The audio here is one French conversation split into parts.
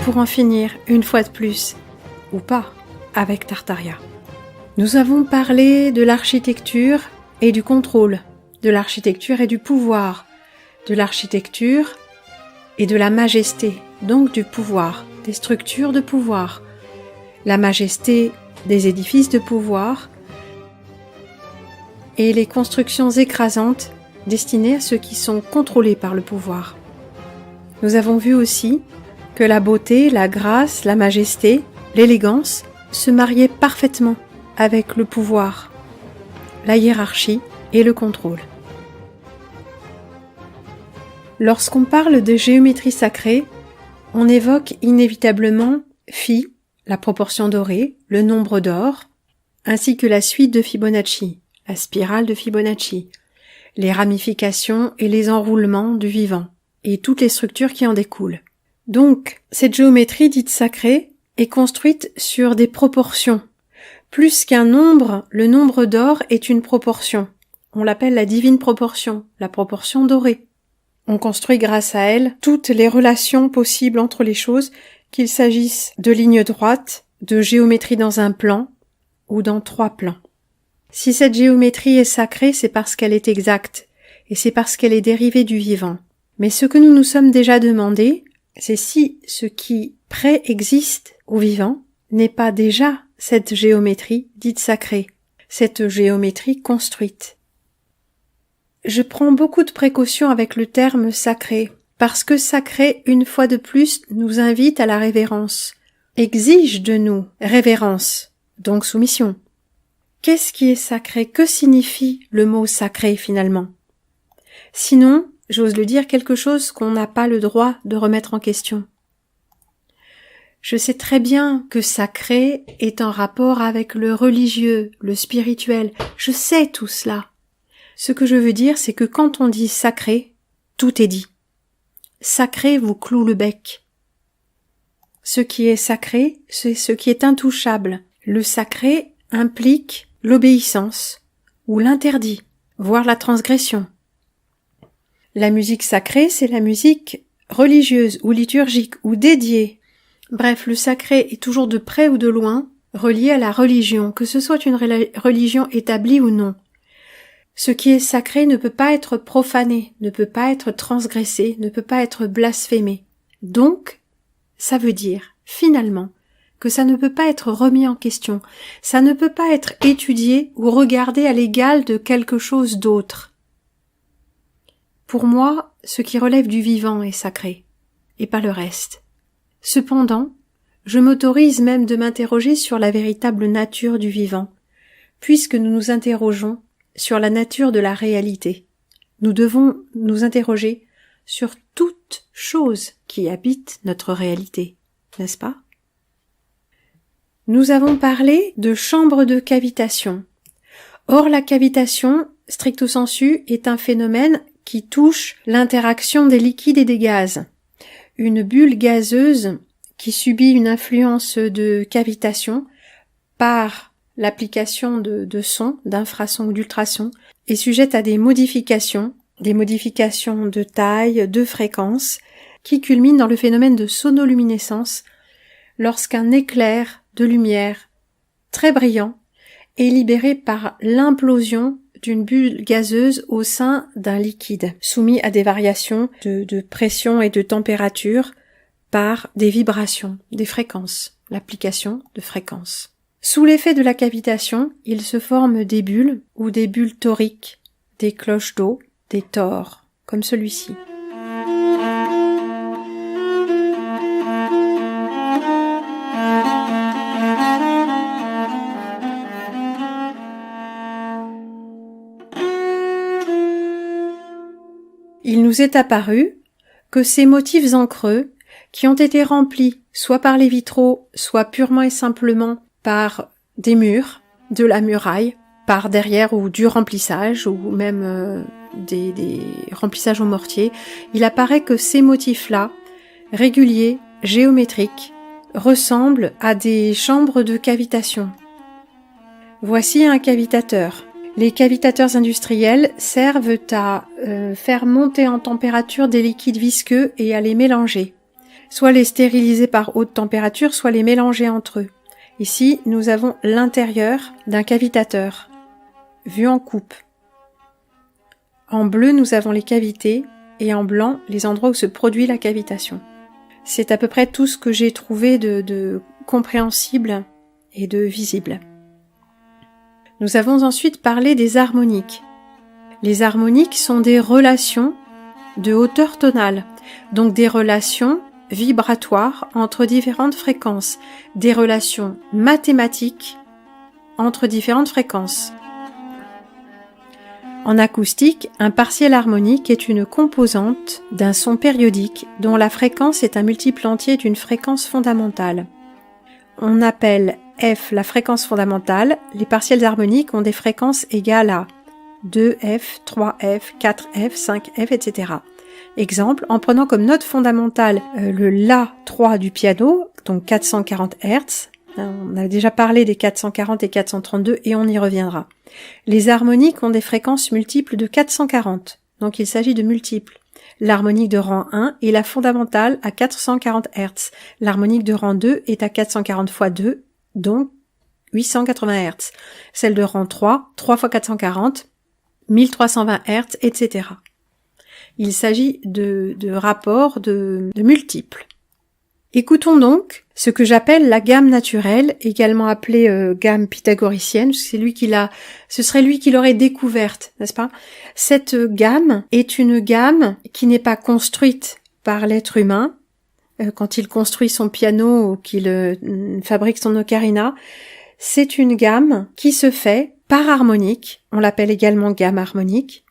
Pour en finir, une fois de plus, ou pas, avec Tartaria. Nous avons parlé de l'architecture et du contrôle, de l'architecture et du pouvoir, de l'architecture et de la majesté, donc du pouvoir, des structures de pouvoir, la majesté des édifices de pouvoir et les constructions écrasantes destinées à ceux qui sont contrôlés par le pouvoir. Nous avons vu aussi que la beauté, la grâce, la majesté, l'élégance se mariaient parfaitement avec le pouvoir, la hiérarchie et le contrôle. Lorsqu'on parle de géométrie sacrée, on évoque inévitablement Phi, la proportion dorée, le nombre d'or, ainsi que la suite de Fibonacci, la spirale de Fibonacci, les ramifications et les enroulements du vivant, et toutes les structures qui en découlent. Donc, cette géométrie dite sacrée est construite sur des proportions. Plus qu'un nombre, le nombre d'or est une proportion. On l'appelle la divine proportion, la proportion dorée. On construit grâce à elle toutes les relations possibles entre les choses, qu'il s'agisse de lignes droites, de géométrie dans un plan ou dans 3 plans. Si cette géométrie est sacrée, c'est parce qu'elle est exacte, et c'est parce qu'elle est dérivée du vivant. Mais ce que nous nous sommes déjà demandé, c'est si ce qui préexiste au vivant n'est pas déjà cette géométrie dite sacrée, cette géométrie construite. Je prends beaucoup de précautions avec le terme sacré, parce que sacré, une fois de plus, nous invite à la révérence, exige de nous révérence, donc soumission. Qu'est-ce qui est sacré? Que signifie le mot sacré finalement? Sinon, j'ose le dire, quelque chose qu'on n'a pas le droit de remettre en question. Je sais très bien que sacré est en rapport avec le religieux, le spirituel. Je sais tout cela. Ce que je veux dire, c'est que quand on dit sacré, tout est dit. Sacré vous cloue le bec. Ce qui est sacré, c'est ce qui est intouchable. Le sacré implique l'obéissance ou l'interdit, voire la transgression. La musique sacrée, c'est la musique religieuse ou liturgique ou dédiée. Bref, le sacré est toujours de près ou de loin relié à la religion, que ce soit une religion établie ou non. Ce qui est sacré ne peut pas être profané, ne peut pas être transgressé, ne peut pas être blasphémé. Donc, ça veut dire, finalement, que ça ne peut pas être remis en question, ça ne peut pas être étudié ou regardé à l'égal de quelque chose d'autre. Pour moi, ce qui relève du vivant est sacré, et pas le reste. Cependant, je m'autorise même de m'interroger sur la véritable nature du vivant, puisque nous nous interrogeons sur la nature de la réalité. Nous devons nous interroger sur toute chose qui habite notre réalité, n'est-ce pas? Nous avons parlé de chambre de cavitation. Or, la cavitation, stricto sensu, est un phénomène qui touche l'interaction des liquides et des gaz. Une bulle gazeuse qui subit une influence de cavitation par l'application de sons, d'infrasons ou d'ultrasons, est sujette à des modifications de taille, de fréquence, qui culminent dans le phénomène de sonoluminescence lorsqu'un éclair de lumière très brillant est libéré par l'implosion d'une bulle gazeuse au sein d'un liquide, soumis à des variations de pression et de température par des vibrations, des fréquences, l'application de fréquences. Sous l'effet de la cavitation, il se forment des bulles ou des bulles toriques, des cloches d'eau, des tores, comme celui-ci. il nous est apparu que ces motifs en creux, qui ont été remplis soit par les vitraux, soit purement et simplement par des murs, de la muraille, par derrière ou du remplissage, ou même des remplissages au mortier, il apparaît que ces motifs-là, réguliers, géométriques, ressemblent à des chambres de cavitation. Voici un cavitateur. Les cavitateurs industriels servent à faire monter en température des liquides visqueux et à les mélanger. Soit les stériliser par haute température, soit les mélanger entre eux. Ici, nous avons l'intérieur d'un cavitateur, vu en coupe. En bleu, nous avons les cavités et en blanc, les endroits où se produit la cavitation. C'est à peu près tout ce que j'ai trouvé de compréhensible et de visible. Nous avons ensuite parlé des harmoniques. Les harmoniques sont des relations de hauteur tonale, donc des relations vibratoires entre différentes fréquences, des relations mathématiques entre différentes fréquences. En acoustique, un partiel harmonique est une composante d'un son périodique dont la fréquence est un multiple entier d'une fréquence fondamentale. On appelle F la fréquence fondamentale, les partiels harmoniques ont des fréquences égales à 2F, 3F, 4F, 5F, etc. Exemple, en prenant comme note fondamentale le La3 du piano, donc 440 Hz, on a déjà parlé des 440 et 432 et on y reviendra. Les harmoniques ont des fréquences multiples de 440, donc il s'agit de multiples. L'harmonique de rang 1 est la fondamentale à 440 Hz. L'harmonique de rang 2 est à 440 fois 2, donc 880 Hz. Celle de rang 3, 3 fois 440, 1320 Hz, etc. Il s'agit de rapports de multiples. Écoutons donc ce que j'appelle la gamme naturelle, également appelée gamme pythagoricienne, parce que ce serait lui qui l'aurait découverte, n'est-ce pas? Cette gamme est une gamme qui n'est pas construite par l'être humain, quand il construit son piano ou qu'il fabrique son ocarina. C'est une gamme qui se fait par harmonique, on l'appelle également gamme harmonique,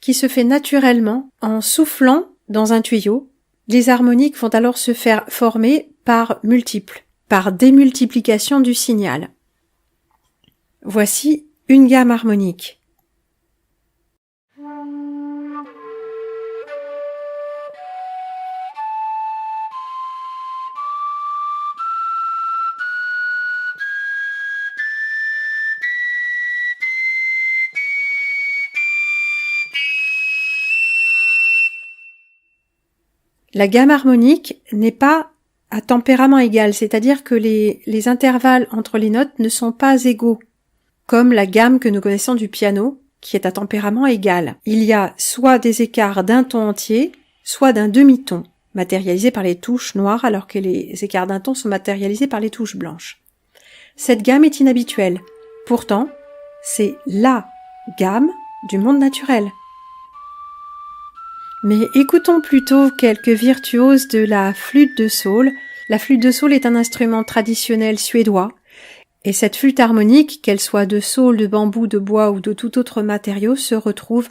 qui se fait naturellement en soufflant dans un tuyau. Les harmoniques vont alors se faire former par multiples, par démultiplication du signal. Voici une gamme harmonique. La gamme harmonique n'est pas à tempérament égal, c'est-à-dire que les intervalles entre les notes ne sont pas égaux, comme la gamme que nous connaissons du piano, qui est à tempérament égal. Il y a soit des écarts d'un ton entier, soit d'un demi-ton, matérialisés par les touches noires, alors que les écarts d'un ton sont matérialisés par les touches blanches. Cette gamme est inhabituelle. Pourtant, c'est LA gamme du monde naturel. Mais écoutons plutôt quelques virtuoses de la flûte de saule. La flûte de saule est un instrument traditionnel suédois, et cette flûte harmonique, qu'elle soit de saule, de bambou, de bois ou de tout autre matériau, se retrouve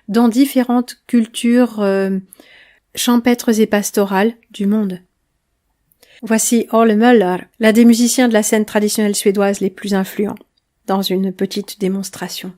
dans différentes cultures champêtres et pastorales du monde. Voici Olle Möller, l'un des musiciens de la scène traditionnelle suédoise les plus influents, dans une petite démonstration.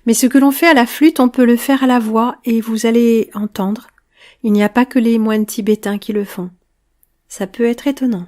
Mais ce que l'on fait à la flûte, on peut le faire à la voix, et vous allez entendre, il n'y a pas que les moines tibétains qui le font. Ça peut être étonnant.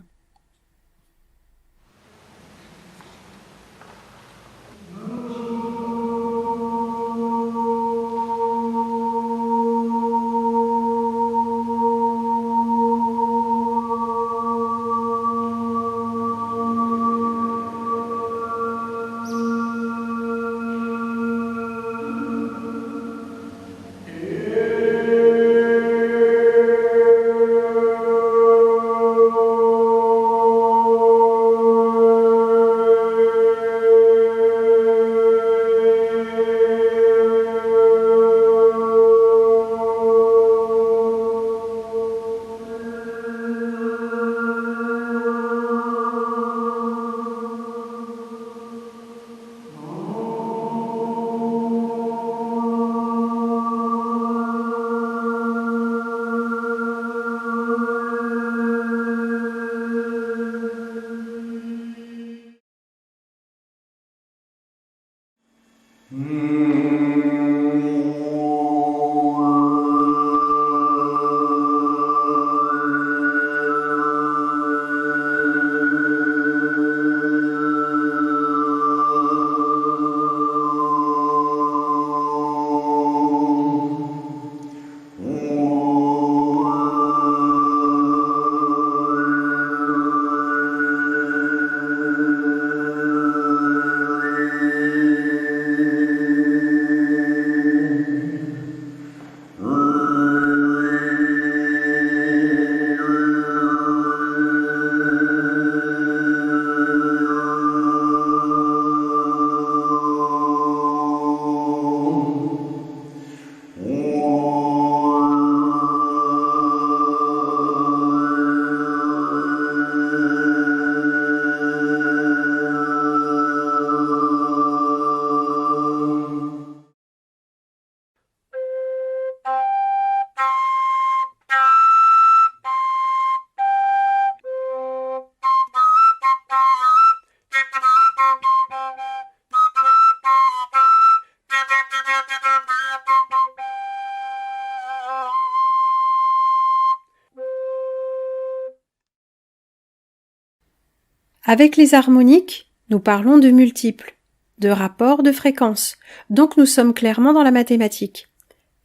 Avec les harmoniques, nous parlons de multiples, de rapports de fréquences, donc nous sommes clairement dans la mathématique.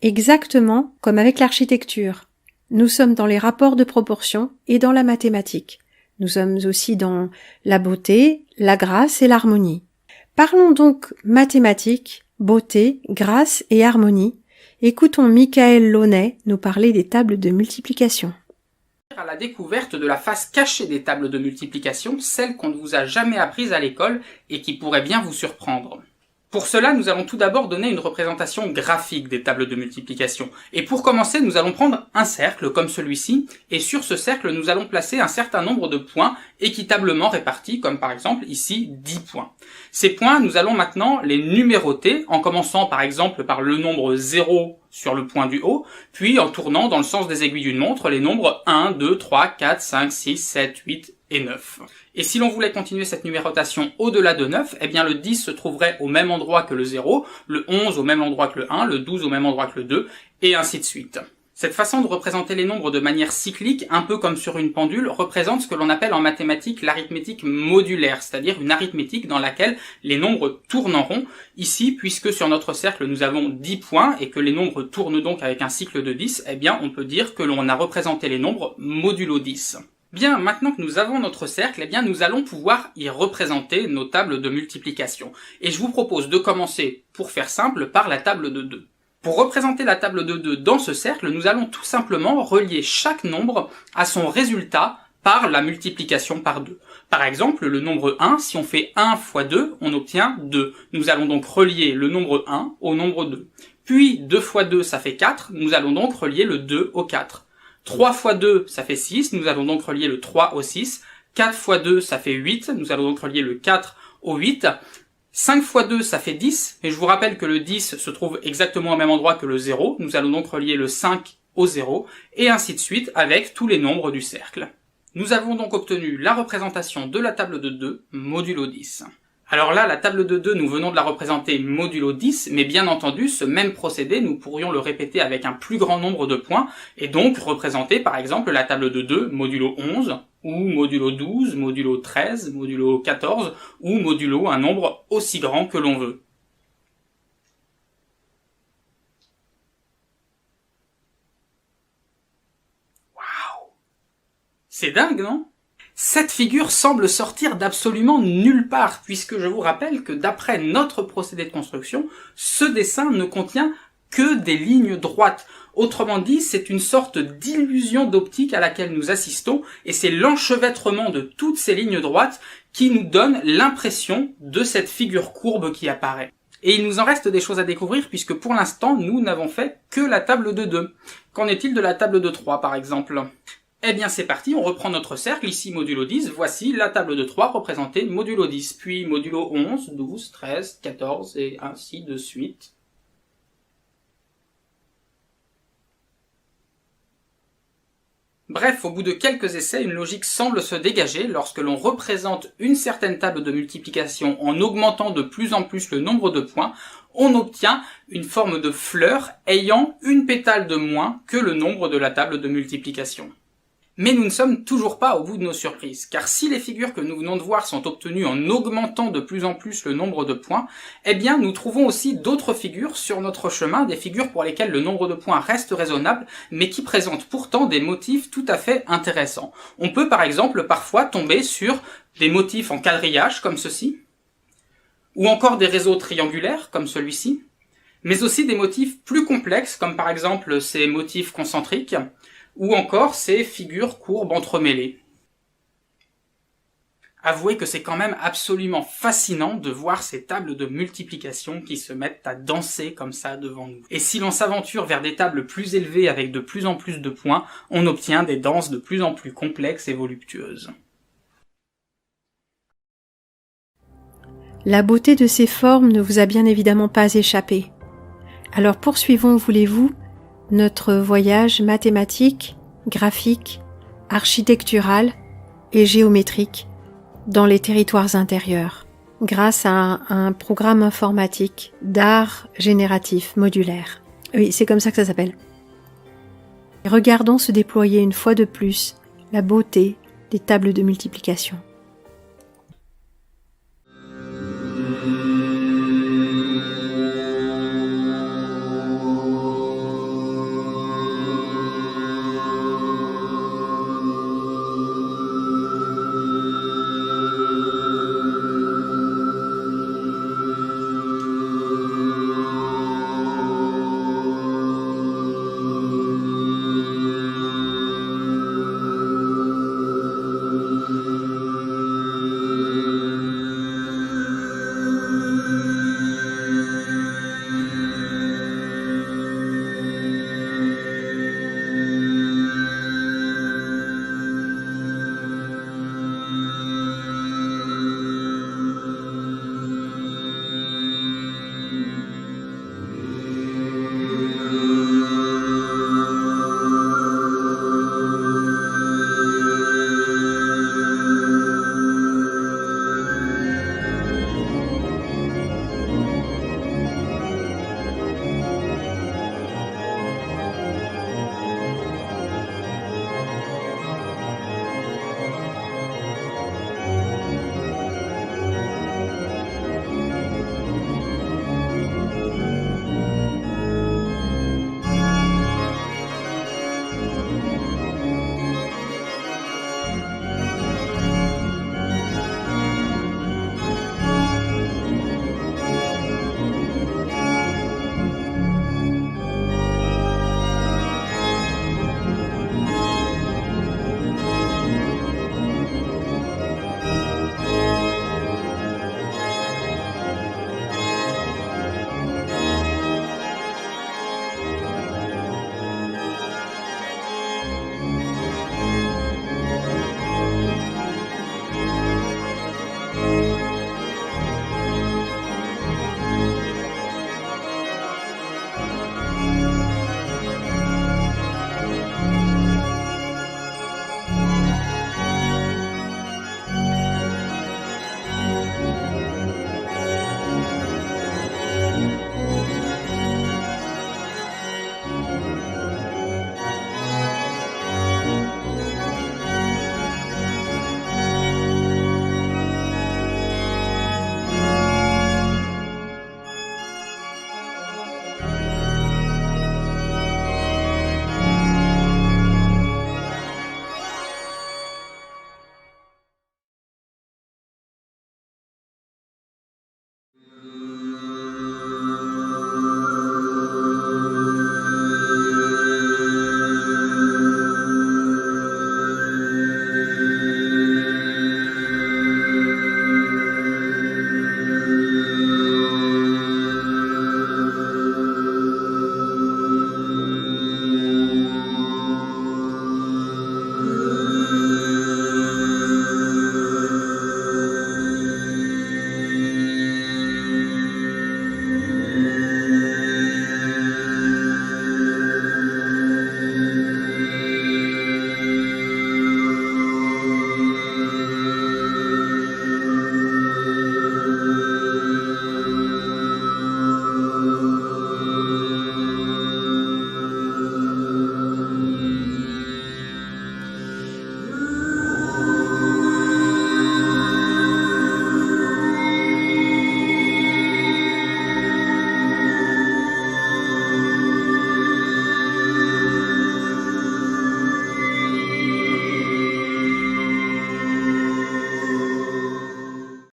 Exactement comme avec l'architecture. Nous sommes dans les rapports de proportion et dans la mathématique. Nous sommes aussi dans la beauté, la grâce et l'harmonie. Parlons donc mathématiques, beauté, grâce et harmonie. Écoutons Michael Launay nous parler des tables de multiplication. À la découverte de la face cachée des tables de multiplication, celle qu'on ne vous a jamais apprise à l'école et qui pourrait bien vous surprendre. Pour cela, nous allons tout d'abord donner une représentation graphique des tables de multiplication. Et pour commencer, nous allons prendre un cercle comme celui-ci, et sur ce cercle, nous allons placer un certain nombre de points équitablement répartis, comme par exemple ici 10 points. Ces points, nous allons maintenant les numéroter, en commençant par exemple par le nombre 0 sur le point du haut, puis en tournant dans le sens des aiguilles d'une montre les nombres 1, 2, 3, 4, 5, 6, 7, 8 et 9. Et si l'on voulait continuer cette numérotation au-delà de 9, eh bien le 10 se trouverait au même endroit que le 0, le 11 au même endroit que le 1, le 12 au même endroit que le 2, et ainsi de suite. Cette façon de représenter les nombres de manière cyclique, un peu comme sur une pendule, représente ce que l'on appelle en mathématiques l'arithmétique modulaire, c'est-à-dire une arithmétique dans laquelle les nombres tournent en rond. Ici, puisque sur notre cercle nous avons 10 points et que les nombres tournent donc avec un cycle de 10, eh bien on peut dire que l'on a représenté les nombres modulo 10. Bien, maintenant que nous avons notre cercle, eh bien nous allons pouvoir y représenter nos tables de multiplication. Et je vous propose de commencer, pour faire simple, par la table de 2. Pour représenter la table de 2 dans ce cercle, nous allons tout simplement relier chaque nombre à son résultat par la multiplication par 2. Par exemple, le nombre 1, si on fait 1 fois 2, on obtient 2. Nous allons donc relier le nombre 1 au nombre 2. Puis 2 fois 2, ça fait 4, nous allons donc relier le 2 au 4. 3 fois 2, ça fait 6, nous allons donc relier le 3 au 6. 4 fois 2, ça fait 8, nous allons donc relier le 4 au 8. 5 fois 2, ça fait 10, et je vous rappelle que le 10 se trouve exactement au même endroit que le 0, nous allons donc relier le 5 au 0, et ainsi de suite avec tous les nombres du cercle. Nous avons donc obtenu la représentation de la table de 2 modulo 10. Alors là, la table de 2, nous venons de la représenter modulo 10, mais bien entendu, ce même procédé, nous pourrions le répéter avec un plus grand nombre de points, et donc représenter par exemple la table de 2 modulo 11, ou modulo 12, modulo 13, modulo 14, ou modulo un nombre aussi grand que l'on veut. Waouh! C'est dingue, non? Cette figure semble sortir d'absolument nulle part, puisque je vous rappelle que d'après notre procédé de construction, ce dessin ne contient que des lignes droites. Autrement dit, c'est une sorte d'illusion d'optique à laquelle nous assistons, et c'est l'enchevêtrement de toutes ces lignes droites qui nous donne l'impression de cette figure courbe qui apparaît. Et il nous en reste des choses à découvrir, puisque pour l'instant, nous n'avons fait que la table de 2. Qu'en est-il de la table de 3, par exemple ? Eh bien c'est parti, on reprend notre cercle, ici modulo 10, voici la table de 3 représentée modulo 10, puis modulo 11, 12, 13, 14 et ainsi de suite. Bref, au bout de quelques essais, une logique semble se dégager lorsque l'on représente une certaine table de multiplication en augmentant de plus en plus le nombre de points, on obtient une forme de fleur ayant une pétale de moins que le nombre de la table de multiplication. Mais nous ne sommes toujours pas au bout de nos surprises, car si les figures que nous venons de voir sont obtenues en augmentant de plus en plus le nombre de points, eh bien nous trouvons aussi d'autres figures sur notre chemin, des figures pour lesquelles le nombre de points reste raisonnable, mais qui présentent pourtant des motifs tout à fait intéressants. On peut par exemple parfois tomber sur des motifs en quadrillage comme ceci, ou encore des réseaux triangulaires comme celui-ci, mais aussi des motifs plus complexes comme par exemple ces motifs concentriques, ou encore ces figures courbes entremêlées. Avouez que c'est quand même absolument fascinant de voir ces tables de multiplication qui se mettent à danser comme ça devant nous. Et si l'on s'aventure vers des tables plus élevées avec de plus en plus de points, on obtient des danses de plus en plus complexes et voluptueuses. La beauté de ces formes ne vous a bien évidemment pas échappé. Alors poursuivons, voulez-vous, notre voyage mathématique, graphique, architectural et géométrique dans les territoires intérieurs, grâce à un programme informatique d'art génératif modulaire. Oui, c'est comme ça que ça s'appelle. Regardons se déployer une fois de plus la beauté des tables de multiplication.